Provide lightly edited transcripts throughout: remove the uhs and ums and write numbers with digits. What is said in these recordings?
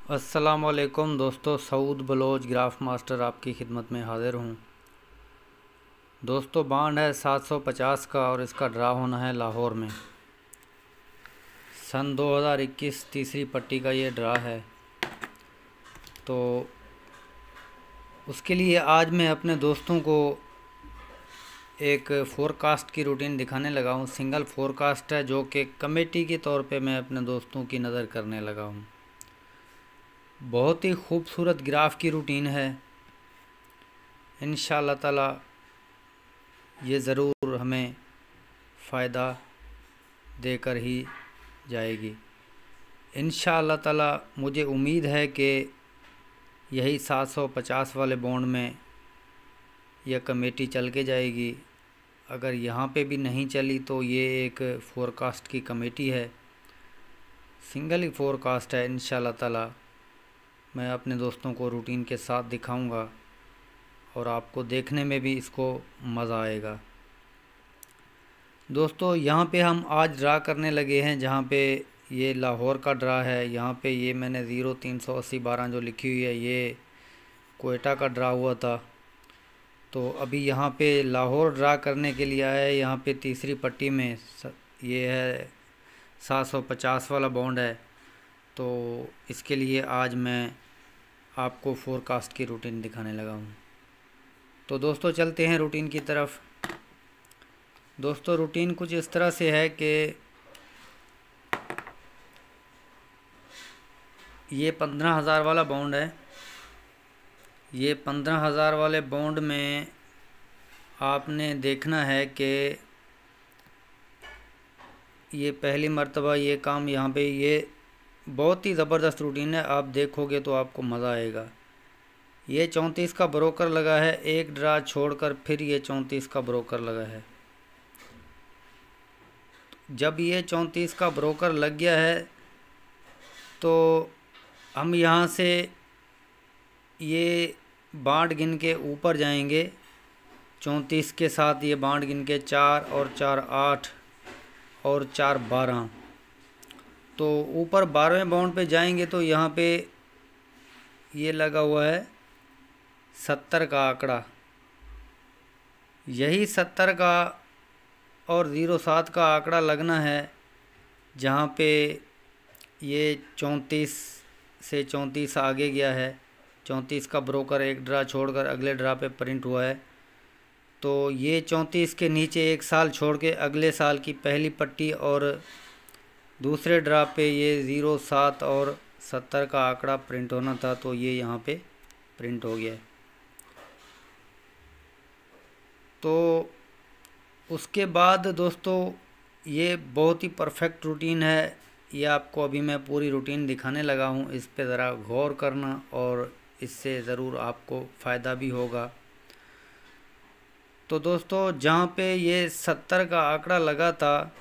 अस्सलामुअलैकुम दोस्तों, Saud Bloch graph master आपकी खिदमत में हाज़िर हूँ। दोस्तों, बांड है 750 का और इसका ड्रा होना है लाहौर में। सन 2021 तीसरी पट्टी का ये ड्रा है। तो उसके लिए आज मैं अपने दोस्तों को एक फ़ोरकास्ट की रूटीन दिखाने लगा हूँ। सिंगल फ़ोरकास्ट है जो कि कमेटी के तौर पे मैं अपने दोस्तों की नज़र करने लगा हूँ। बहुत ही खूबसूरत ग्राफ की रूटीन है। इंशाअल्लाह ताला ये ज़रूर हमें फ़ायदा देकर ही जाएगी। इंशाअल्लाह ताला मुझे उम्मीद है कि यही 750 वाले बॉन्ड में यह कमेटी चल के जाएगी। अगर यहाँ पे भी नहीं चली तो ये एक फ़ोरकास्ट की कमेटी है, सिंगल ही फ़ोरकास्ट है। इंशाअल्लाह ताला मैं अपने दोस्तों को रूटीन के साथ दिखाऊंगा और आपको देखने में भी इसको मज़ा आएगा। दोस्तों, यहाँ पे हम आज ड्रा करने लगे हैं, जहाँ पे ये लाहौर का ड्रा है। यहाँ पे ये मैंने 038012 जो लिखी हुई है ये कोयटा का ड्रा हुआ था। तो अभी यहाँ पे लाहौर ड्रा करने के लिए आया है। यहाँ पे तीसरी पट्टी में ये है 750 वाला बॉन्ड है। तो इसके लिए आज मैं आपको फ़ोरकास्ट की रूटीन दिखाने लगा हूँ। तो दोस्तों, चलते हैं रूटीन की तरफ। दोस्तों, रूटीन कुछ इस तरह से है कि ये 15,000 वाला बॉन्ड है। ये 15,000 वाले बॉन्ड में आपने देखना है कि ये पहली मर्तबा ये काम यहाँ पे ये बहुत ही ज़बरदस्त रूटीन है। आप देखोगे तो आपको मज़ा आएगा। ये 34 का ब्रोकर लगा है, एक ड्रा छोड़कर फिर ये 34 का ब्रोकर लगा है। जब ये 34 का ब्रोकर लग गया है तो हम यहाँ से ये बांड गिन के ऊपर जाएंगे। 34 के साथ ये बांड गिन के 4 और 4 8 और 4 12। तो ऊपर 12वें बाउंड पे जाएंगे तो यहाँ पे ये लगा हुआ है 70 का आंकड़ा। यही 70 का और 07 का आंकड़ा लगना है, जहाँ पे ये 34 से 34 आगे गया है। 34 का ब्रोकर एक ड्रा छोड़कर अगले ड्रा पे प्रिंट हुआ है। तो ये 34 के नीचे एक साल छोड़ के अगले साल की पहली पट्टी और दूसरे ड्रा पे ये 07 और 70 का आंकड़ा प्रिंट होना था, तो ये यहाँ पे प्रिंट हो गया है। तो उसके बाद दोस्तों, ये बहुत ही परफेक्ट रूटीन है। ये आपको अभी मैं पूरी रूटीन दिखाने लगा हूँ, इस पे ज़रा गौर करना और इससे ज़रूर आपको फ़ायदा भी होगा। तो दोस्तों, जहाँ पे ये 70 का आंकड़ा लगा था,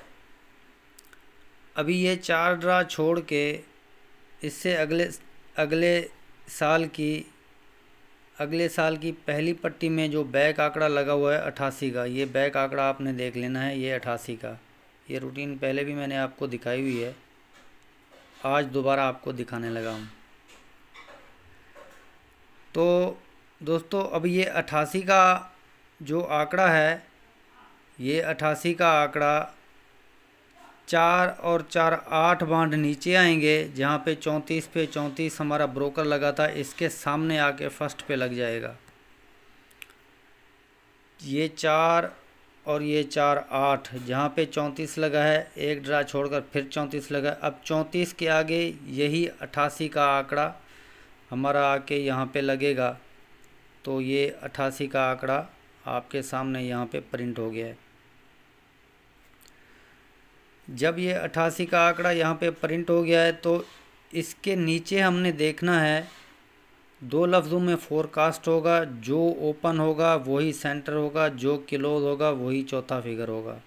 अभी ये 4 ड्रा छोड़ के इससे अगले साल की पहली पट्टी में जो बैक आंकड़ा लगा हुआ है 88 का, ये बैक आंकड़ा आपने देख लेना है। ये 88 का, ये रूटीन पहले भी मैंने आपको दिखाई हुई है, आज दोबारा आपको दिखाने लगा हूँ। तो दोस्तों, अब ये 88 का जो आंकड़ा है, ये 88 का आंकड़ा 4 और 4 8 बांड नीचे आएंगे, जहाँ पे 34 पे 34 हमारा ब्रोकर लगा था, इसके सामने आके फर्स्ट पे लग जाएगा। ये 4 और ये 4 8, जहाँ पे 34 लगा है, एक ड्रा छोड़कर फिर 34 लगा है। अब 34 के आगे यही 88 का आंकड़ा हमारा आके यहाँ पे लगेगा। तो ये 88 का आंकड़ा आपके सामने यहाँ पे प्रिंट हो गया है। जब ये 88 का आंकड़ा यहाँ पे प्रिंट हो गया है तो इसके नीचे हमने देखना है, दो लफ्ज़ों में फ़ोरकास्ट होगा। जो ओपन होगा वही सेंटर होगा, जो क्लोज होगा वही चौथा फिगर होगा।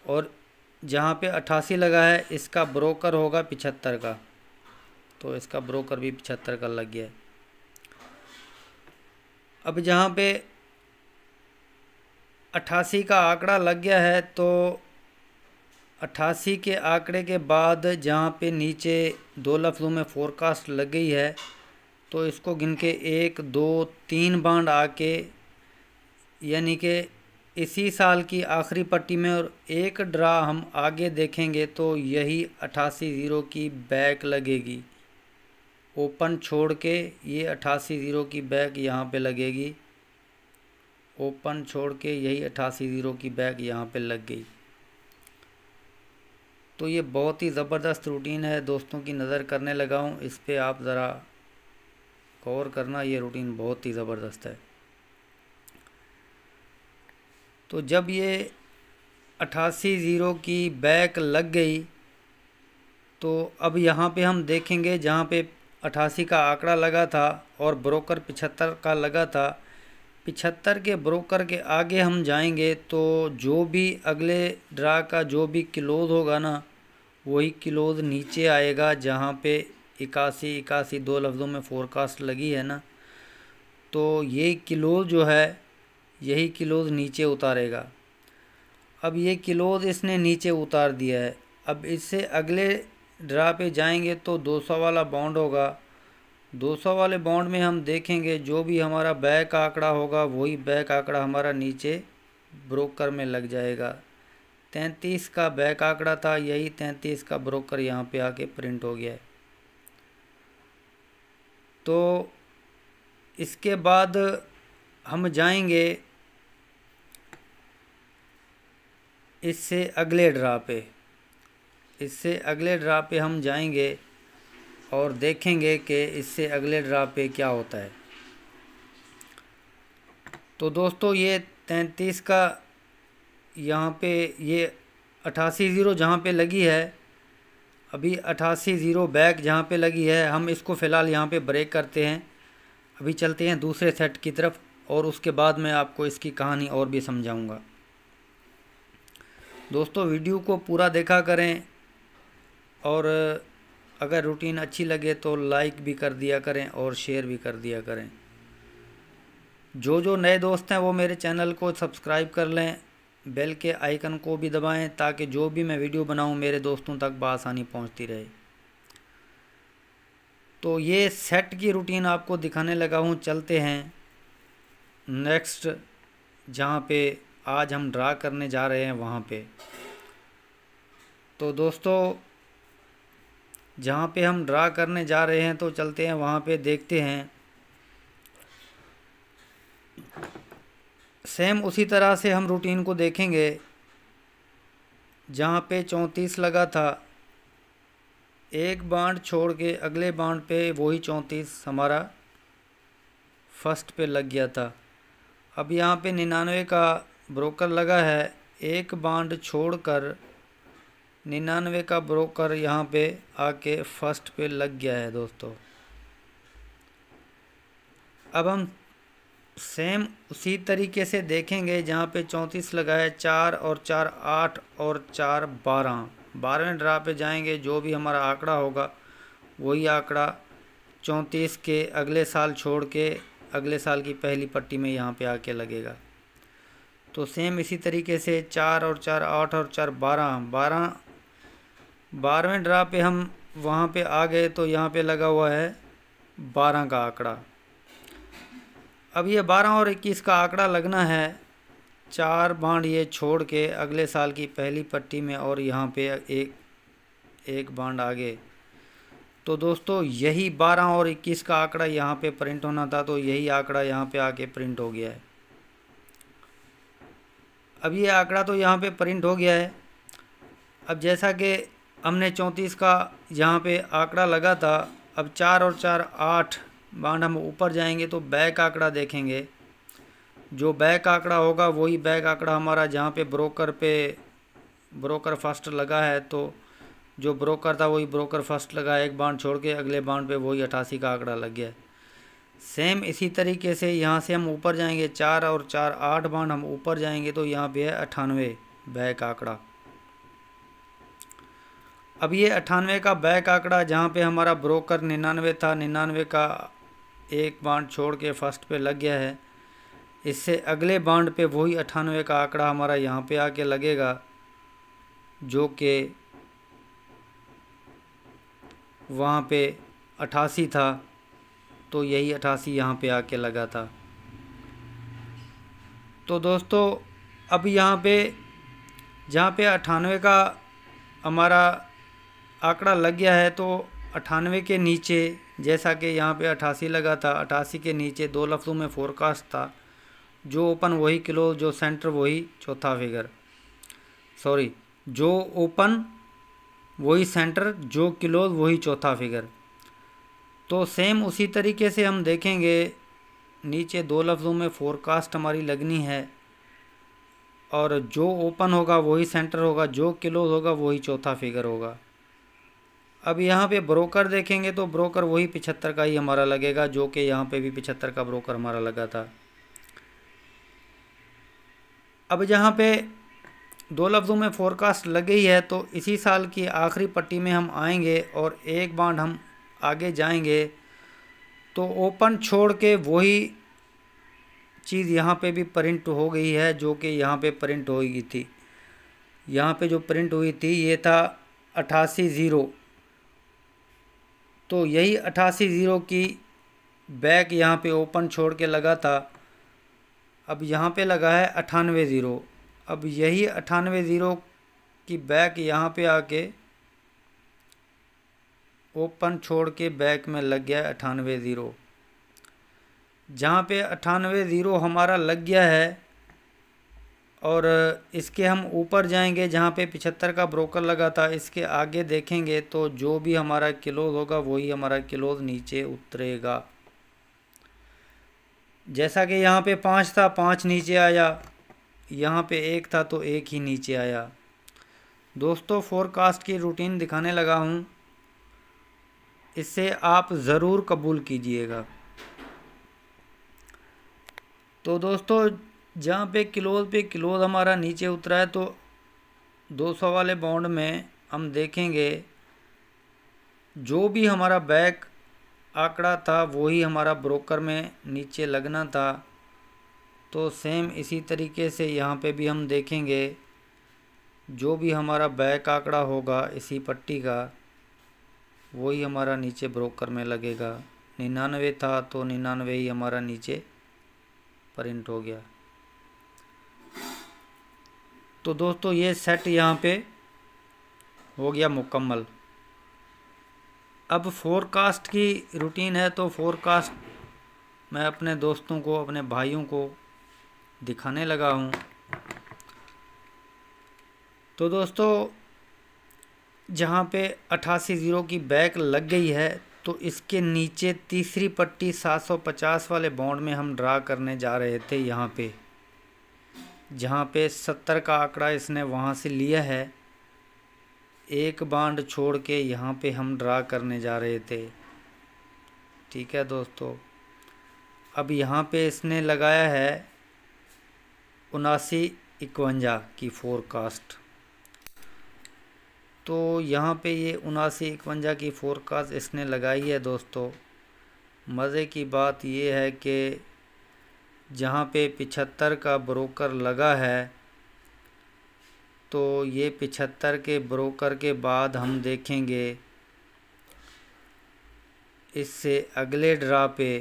और जहाँ पे 88 लगा है, इसका ब्रोकर होगा 75 का, तो इसका ब्रोकर भी 75 का लग गया है। अब जहाँ पे 88 का आंकड़ा लग गया है तो 88 के आंकड़े के बाद जहाँ पे नीचे 2 लफ्ज़ों में फोरकास्ट लग गई है तो इसको गिन के 1 2 3 बांड आके यानी कि इसी साल की आखिरी पट्टी में और एक ड्रा हम आगे देखेंगे तो यही 88 ज़ीरो की बैक लगेगी। ओपन छोड़ के ये 88 ज़ीरो की बैक यहाँ पे लगेगी। ओपन छोड़ के यही 88 ज़ीरो की बैक यहाँ पे लग गई। तो ये बहुत ही ज़बरदस्त रूटीन है दोस्तों की नज़र करने लगा हूँ, इस पे आप ज़रा गौर करना, ये रूटीन बहुत ही ज़बरदस्त है। तो जब ये 88 ज़ीरो की बैक लग गई तो अब यहाँ पे हम देखेंगे जहाँ पे 88 का आंकड़ा लगा था और ब्रोकर 75 का लगा था, 75 के ब्रोकर के आगे हम जाएंगे तो जो भी अगले ड्रा का जो भी क्लोज होगा ना वही क्लोज नीचे आएगा। जहाँ पे 81 2 लफ्ज़ों में फोरकास्ट लगी है ना, तो ये क्लोज जो है यही क्लोज नीचे उतारेगा। अब ये क्लोज इसने नीचे उतार दिया है। अब इससे अगले ड्रा पे जाएंगे तो 200 वाला बॉन्ड होगा। 200 वाले बॉन्ड में हम देखेंगे जो भी हमारा बैक आंकड़ा होगा वही बैक आंकड़ा हमारा नीचे ब्रोकर में लग जाएगा। 33 का बैक आंकड़ा था, यही 33 का ब्रोकर यहाँ पे आके प्रिंट हो गया है। तो इसके बाद हम जाएंगे इससे अगले ड्रा पे, इससे अगले ड्रा पे हम जाएंगे और देखेंगे कि इससे अगले ड्रा पे क्या होता है। तो दोस्तों ये 33 का यहाँ पे ये 88 ज़ीरो जहाँ पे लगी है, अभी 88 ज़ीरो बैक जहाँ पे लगी है, हम इसको फ़िलहाल यहाँ पे ब्रेक करते हैं। अभी चलते हैं दूसरे सेट की तरफ और उसके बाद मैं आपको इसकी कहानी और भी समझाऊंगा। दोस्तों वीडियो को पूरा देखा करें और अगर रूटीन अच्छी लगे तो लाइक भी कर दिया करें और शेयर भी कर दिया करें। जो नए दोस्त हैं वो मेरे चैनल को सब्सक्राइब कर लें, बेल के आइकन को भी दबाएं ताकि जो भी मैं वीडियो बनाऊं मेरे दोस्तों तक बआसानी पहुंचती रहे। तो ये सेट की रूटीन आपको दिखाने लगा हूं। चलते हैं नेक्स्ट जहां पे आज हम ड्रा करने जा रहे हैं वहां पे। तो दोस्तों जहाँ पे हम ड्रा करने जा रहे हैं तो चलते हैं वहाँ पे, देखते हैं। सेम उसी तरह से हम रूटीन को देखेंगे। जहाँ पे 34 लगा था, एक बांड छोड़ के अगले बांड पे वही 34 हमारा फर्स्ट पे लग गया था। अब यहाँ पे 99 का ब्रोकर लगा है, एक बांड छोड़कर 99 का ब्रोकर यहाँ पे आके फर्स्ट पे लग गया है दोस्तों। अब हम सेम उसी तरीके से देखेंगे जहाँ पे 34 लगा है, 4 और 4 8 और 4 12, 12वें ड्रा पे जाएंगे। जो भी हमारा आंकड़ा होगा वही आंकड़ा 34 के अगले साल छोड़ के अगले साल की पहली पट्टी में यहाँ पे आके लगेगा। तो सेम इसी तरीके से 4 और 4 8 और 4 12, 12वें ड्रा पे हम वहाँ पे आ गए तो यहाँ पे लगा हुआ है 12 का आंकड़ा। अब ये 12 और 21 का आंकड़ा लगना है 4 बांड ये छोड़ के अगले साल की पहली पट्टी में और यहाँ पे एक बांड आगे। तो दोस्तों यही 12 और 21 का आंकड़ा यहाँ पे प्रिंट होना था, तो यही आंकड़ा यहाँ पे आके प्रिंट हो गया है। अब ये आंकड़ा तो यहाँ पे प्रिंट हो गया है। अब जैसा कि हमने 34 का यहाँ पे आंकड़ा लगा था, अब 4 और 4 8 बांड हम ऊपर जाएंगे तो बैक आंकड़ा देखेंगे। जो बैक आंकड़ा होगा वही बैक आंकड़ा हमारा जहाँ पे ब्रोकर फर्स्ट लगा है, तो जो ब्रोकर था वही ब्रोकर फर्स्ट लगा है। एक बांड छोड़ के अगले बांड पे वही 88 का आंकड़ा लग गया है। सेम इसी तरीके से यहाँ से हम ऊपर जाएंगे, 4 और 4 8 बांड हम ऊपर जाएंगे तो यहाँ पे है 98 बैक आंकड़ा। अब ये 98 का बैक आंकड़ा जहाँ पे हमारा ब्रोकर 99 था, 99 का एक बांड छोड़ के फर्स्ट पे लग गया है। इससे अगले बांड पे वही 98 का आंकड़ा हमारा यहाँ पे आके लगेगा। जो कि वहाँ पे 88 था, तो यही 88 यहाँ पे आके लगा था। तो दोस्तों अब यहाँ पे जहाँ पे 98 का हमारा आंकड़ा लग गया है, तो 98 के नीचे, जैसा कि यहाँ पे 88 लगा था, 88 के नीचे दो लफ्ज़ों में फोरकास्ट था। जो ओपन वही क्लोज, जो सेंटर वही चौथा फिगर, सॉरी, जो ओपन वही सेंटर, जो क्लोज वही चौथा फिगर। तो सेम उसी तरीके से हम देखेंगे, नीचे दो लफ्ज़ों में फोरकास्ट हमारी लगनी है, और जो ओपन होगा वही सेंटर होगा, जो क्लोज होगा वही चौथा फिगर होगा। अब यहाँ पे ब्रोकर देखेंगे तो ब्रोकर वही 75 का ही हमारा लगेगा, जो कि यहाँ पे भी 75 का ब्रोकर हमारा लगा था। अब जहाँ पे दो लफ्ज़ों में फोरकास्ट लग गई है, तो इसी साल की आखिरी पट्टी में हम आएंगे और एक बार हम आगे जाएंगे तो ओपन छोड़ के वही चीज़ यहाँ पे भी प्रिंट हो गई है, जो कि यहाँ पे प्रिंट हो गई थी। यहाँ पे जो प्रिंट हुई थी ये था 88-0, तो यही 88-0 की बैक यहाँ पे ओपन छोड़ के लगा था। अब यहाँ पे लगा है 98-0। अब यही 98-0 की बैक यहाँ पे आके ओपन छोड़ के बैक में लग गया 98-0। जहाँ पे 98-0 हमारा लग गया है, और इसके हम ऊपर जाएंगे जहाँ पे 75 का ब्रोकर लगा था, इसके आगे देखेंगे तो जो भी हमारा क्लोज होगा वही हमारा क्लोज नीचे उतरेगा। जैसा कि यहाँ पे 5 था, 5 नीचे आया, यहाँ पे 1 था तो 1 ही नीचे आया। दोस्तों फोरकास्ट की रूटीन दिखाने लगा हूँ, इससे आप ज़रूर कबूल कीजिएगा। तो दोस्तों जहाँ पे क्लोज हमारा नीचे उतरा है, तो 200 वाले बॉन्ड में हम देखेंगे जो भी हमारा बैक आंकड़ा था वही हमारा ब्रोकर में नीचे लगना था। तो सेम इसी तरीके से यहाँ पे भी हम देखेंगे जो भी हमारा बैक आंकड़ा होगा इसी पट्टी का, वही हमारा नीचे ब्रोकर में लगेगा। 99 था तो 99 ही हमारा नीचे प्रिंट हो गया। तो दोस्तों ये सेट यहाँ पे हो गया मुकम्मल। अब फोरकास्ट की रूटीन है, तो फोरकास्ट मैं अपने दोस्तों को, अपने भाइयों को दिखाने लगा हूँ। तो दोस्तों जहाँ पे 88-0 की बैक लग गई है, तो इसके नीचे तीसरी पट्टी 750 वाले बॉन्ड में हम ड्रा करने जा रहे थे। यहाँ पे जहाँ पे 70 का आंकड़ा इसने वहाँ से लिया है, एक बांड छोड़ के यहाँ पे हम ड्रा करने जा रहे थे। ठीक है दोस्तों, अब यहाँ पे इसने लगाया है 79-51 की फोरकास्ट। तो यहाँ पे ये 79-51 की फोरकास्ट इसने लगाई है। दोस्तों मज़े की बात ये है कि जहाँ पे 75 का ब्रोकर लगा है, तो ये 75 के ब्रोकर के बाद हम देखेंगे इससे अगले ड्रा पे,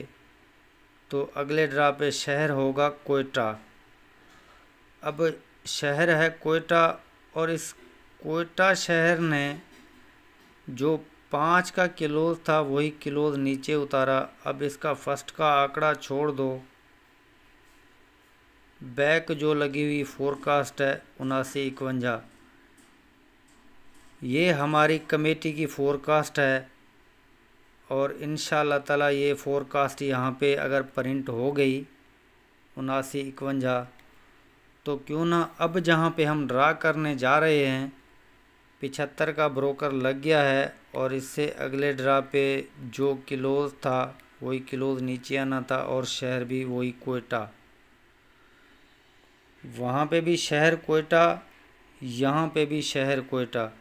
तो अगले ड्रा पे शहर होगा कोयटा। अब शहर है कोयटा, और इस कोयटा शहर ने जो 5 का क्लोज था वही क्लोज नीचे उतारा। अब इसका फर्स्ट का आंकड़ा छोड़ दो, बैक जो लगी हुई फोरकास्ट है 79-51, ये हमारी कमेटी की फोरकास्ट है। और इंशाल्लाह ताला ये फोरकास्ट यहाँ पे अगर प्रिंट हो गई 79-51, तो क्यों ना अब जहाँ पे हम ड्रा करने जा रहे हैं 75 का ब्रोकर लग गया है, और इससे अगले ड्रा पे जो क्लोज था वही क्लोज नीचे आना था, और शहर भी वही कोयटा। वहाँ पे भी शहर कोयटा, यहाँ पे भी शहर कोयटा।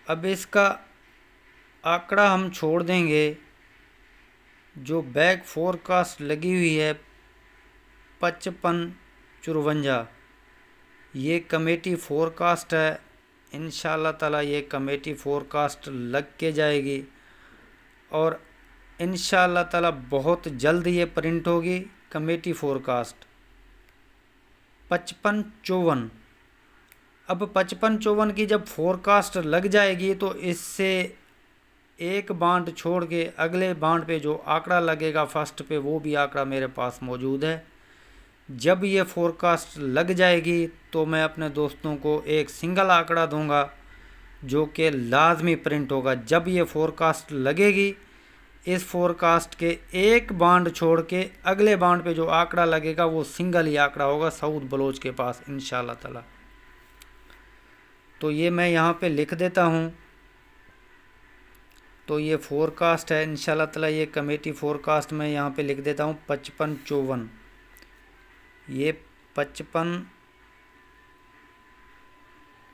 अब इसका आंकड़ा हम छोड़ देंगे, जो बैक फोरकास्ट लगी हुई है 55-54, ये कमेटी फोरकास्ट है, इंशाल्लाह ताला ये कमेटी फोरकास्ट लग के जाएगी और इंशाल्लाह ताला बहुत जल्द ये प्रिंट होगी कमेटी फोरकास्ट 55-54। अब 55-54 की जब फोरकास्ट लग जाएगी तो इससे एक बांड छोड़ के अगले बांड पे जो आंकड़ा लगेगा फर्स्ट पे, वो भी आंकड़ा मेरे पास मौजूद है। जब ये फोरकास्ट लग जाएगी तो मैं अपने दोस्तों को एक सिंगल आंकड़ा दूंगा जो कि लाजमी प्रिंट होगा। जब ये फोरकास्ट लगेगी, इस फोरकास्ट के एक बांड छोड़ के अगले बांड पे जो आंकड़ा लगेगा वो सिंगल ही आंकड़ा होगा सऊद बलोच के पास इंशाल्लाह ताला। तो ये मैं यहाँ पे लिख देता हूँ। तो ये फोरकास्ट है इंशाल्लाह ताला, ये कमेटी फोरकास्ट मैं यहाँ पे लिख देता हूँ 55-54। ये 55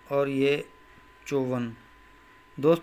और ये 54।